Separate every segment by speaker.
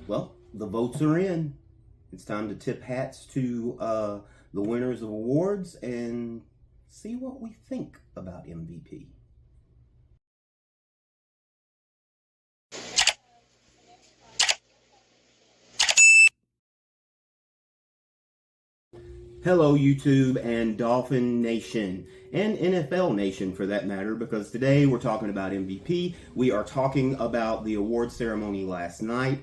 Speaker 1: Well, the votes are in. It's time to tip hats to the winners of awards and see what we think about MVP. Hello, YouTube and Dolphin Nation, and NFL Nation for that matter, because today we're talking about MVP. We are talking about the award ceremony last night.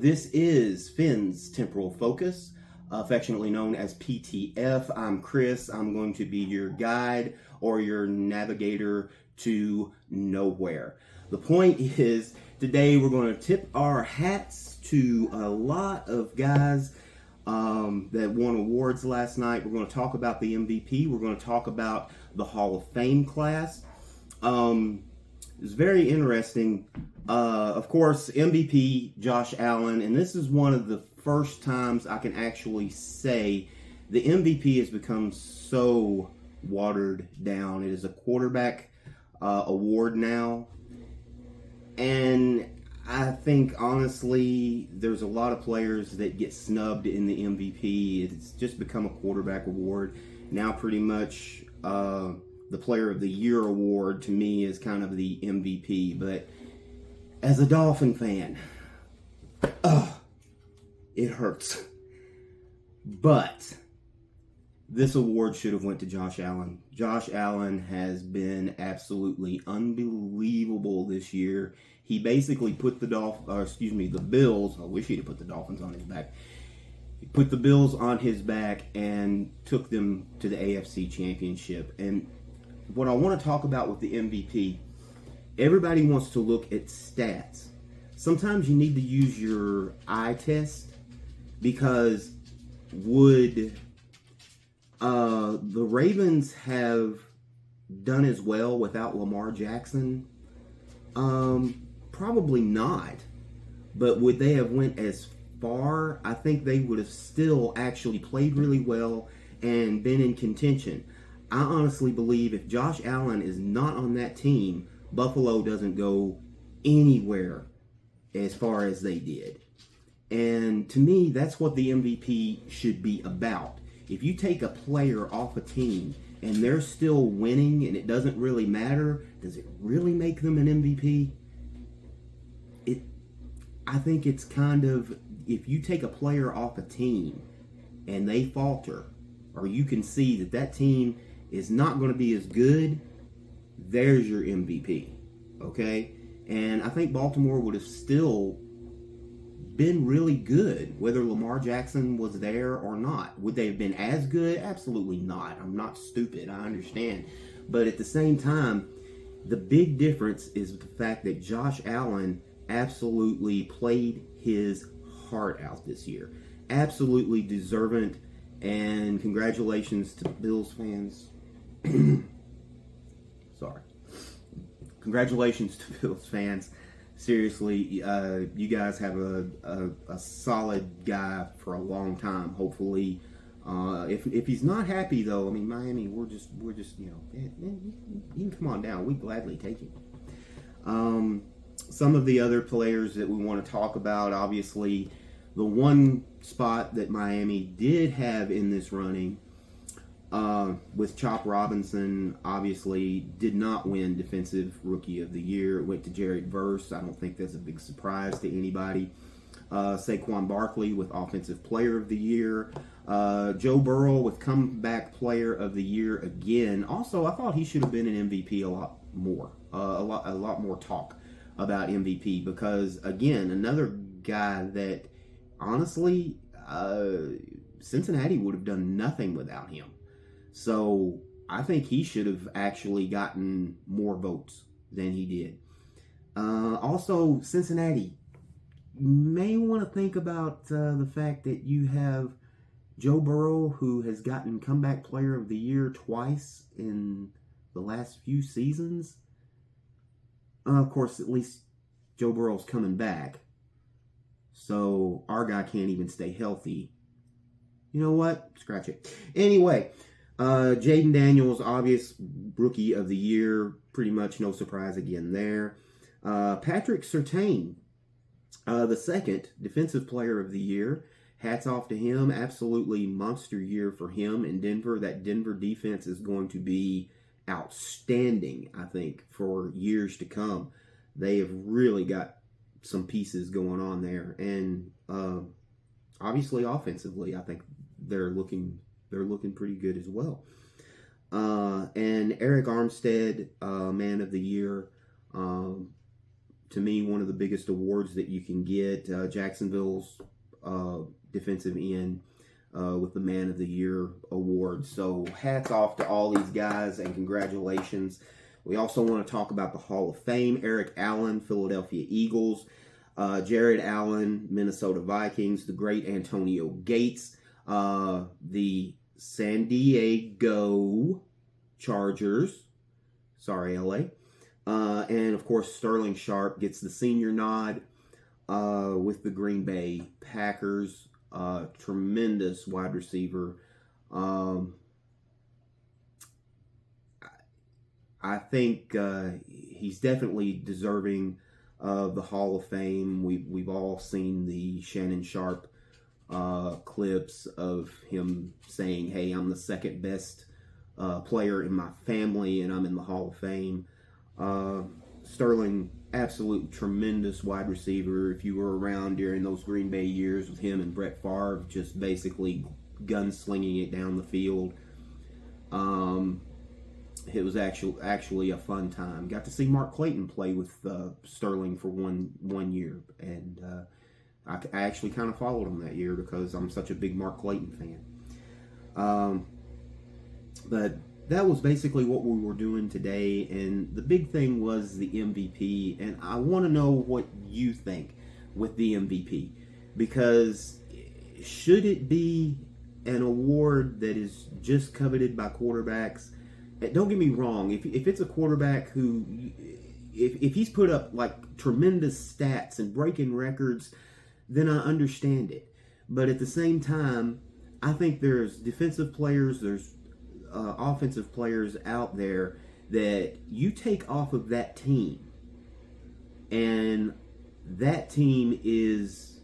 Speaker 1: This is Finn's Temporal Focus, affectionately known as PTF. I'm Chris. I'm going to be your guide or your navigator to nowhere. The point is, today we're going to tip our hats to a lot of guys that won awards last night. We're going to talk about the MVP. We're going to talk about the Hall of Fame class. It's very interesting. Of course, MVP Josh Allen, and this is one of the first times I can actually say the MVP has become so watered down. It is a quarterback award now, and I think honestly, there's a lot of players that get snubbed in the MVP. It's just become a quarterback award now. Pretty much, the Player of the Year award to me is kind of the MVP. But as a Dolphin fan, it hurts. But this award should have went to Josh Allen. Josh Allen has been absolutely unbelievable this year. He basically put the Bills. I wish he'd have put the Dolphins on his back. He put the Bills on his back and took them to the AFC Championship. And what I want to talk about with the MVP, everybody wants to look at stats. Sometimes you need to use your eye test, because would the Ravens have done as well without Lamar Jackson? Probably not. But would they have went as far? I think they would have still actually played really well and been in contention. I honestly believe if Josh Allen is not on that team, Buffalo doesn't go anywhere as far as they did. And to me, that's what the MVP should be about. If you take a player off a team and they're still winning and it doesn't really matter, does it really make them an MVP? I think it's kind of, if you take a player off a team and they falter, or you can see that that team is not going to be as good, there's your MVP, okay? And I think Baltimore would have still been really good, whether Lamar Jackson was there or not. Would they have been as good? Absolutely not. I'm not stupid. I understand. But at the same time, the big difference is the fact that Josh Allen absolutely played his heart out this year. Absolutely deserving. And congratulations to Bills fans. Sorry. Congratulations to Bills fans. Seriously, you guys have a solid guy for a long time. Hopefully, if he's not happy though, I mean Miami, we're just you can come on down. We gladly take him. Some of the other players that we want to talk about, obviously, the one spot that Miami did have in this running, with Chop Robinson, obviously did not win Defensive Rookie of the Year. It went to Jared Verse. I don't think that's a big surprise to anybody. Saquon Barkley with Offensive Player of the Year. Joe Burrow with Comeback Player of the Year again. Also, I thought he should have been an MVP a lot more. A lot more talk about MVP, because again, another guy that honestly, Cincinnati would have done nothing without him. So I think he should have actually gotten more votes than he did. Also, Cincinnati, you may want to think about the fact that you have Joe Burrow, who has gotten Comeback Player of the Year twice in the last few seasons. Of course, at least Joe Burrow's coming back. So our guy can't even stay healthy. You know what? Scratch it. Anyway, Jaden Daniels, obvious Rookie of the Year. Pretty much no surprise again there. Patrick Surtain The second, Defensive Player of the Year. Hats off to him. Absolutely monster year for him in Denver. That Denver defense is going to be outstanding, I think, for years to come. They have really got some pieces going on there, and obviously offensively, I think they're looking pretty good as well. And Eric Armstead, Man of the Year. To me, one of the biggest awards that you can get. Jacksonville's defensive end with the Man of the Year award. So hats off to all these guys and congratulations. We also want to talk about the Hall of Fame. Eric Allen, Philadelphia Eagles. Jared Allen, Minnesota Vikings. The great Antonio Gates, the San Diego Chargers. Sorry, LA. And of course, Sterling Sharp gets the senior nod with the Green Bay Packers. Tremendous wide receiver. I think he's definitely deserving of the Hall of Fame. We've all seen the Shannon Sharp clips of him saying, "Hey, I'm the second best player in my family, and I'm in the Hall of Fame." Sterling, absolute tremendous wide receiver. If you were around during those Green Bay years with him and Brett Favre, just basically gunslinging it down the field. It was actually a fun time. Got to see Mark Clayton play with Sterling for one year, and I actually kind of followed him that year because I'm such a big Mark Clayton fan. But that was basically what we were doing today, and the big thing was the MVP, and I want to know what you think with the MVP, because should it be an award that is just coveted by quarterbacks? Don't get me wrong, if it's a quarterback who, if he's put up like tremendous stats and breaking records, then I understand it. But at the same time, I think there's defensive players, there's offensive players out there that you take off of that team, and that team is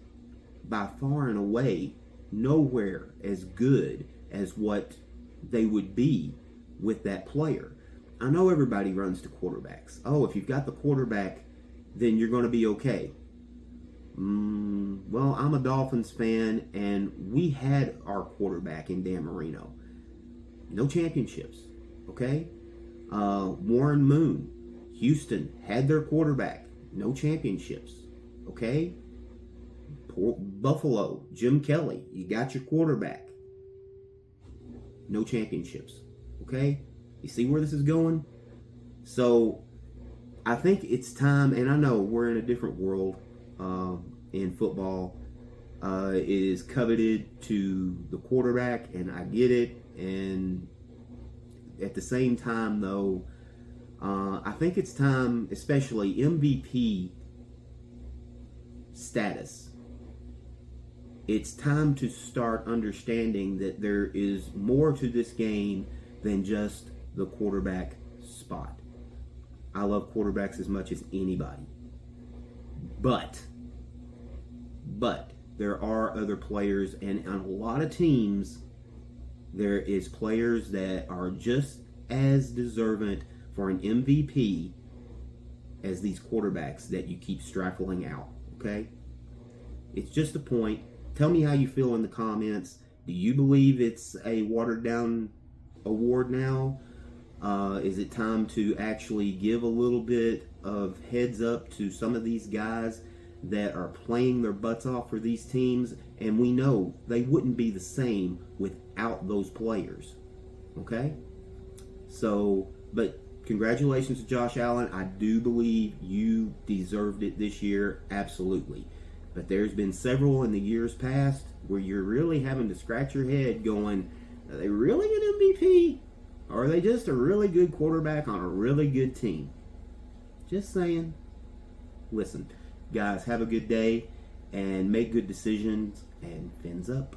Speaker 1: by far and away nowhere as good as what they would be with that player. I know everybody runs to quarterbacks. Oh, if you've got the quarterback, then you're going to be okay. Well, I'm a Dolphins fan, and we had our quarterback in Dan Marino. No championships, okay? Warren Moon, Houston had their quarterback. No championships, okay? Buffalo, Jim Kelly, you got your quarterback. No championships, okay? You see where this is going? So I think it's time, and I know we're in a different world in football. It is coveted to the quarterback, and I get it. And at the same time, though, I think it's time, especially MVP status, it's time to start understanding that there is more to this game than just the quarterback spot. I love quarterbacks as much as anybody. But there are other players, and on a lot of teams, there is players that are just as deserving for an MVP as these quarterbacks that you keep strifling out, okay? It's just a point. Tell me how you feel in the comments. Do you believe it's a watered-down award now? Is it time to actually give a little bit of heads up to some of these guys that are playing their butts off for these teams? And we know they wouldn't be the same without those players. Okay? So, but congratulations to Josh Allen. I do believe you deserved it this year. Absolutely. But there's been several in the years past where you're really having to scratch your head going, are they really an MVP? Or are they just a really good quarterback on a really good team? Just saying. Listen, guys, have a good day and make good decisions, and fins up.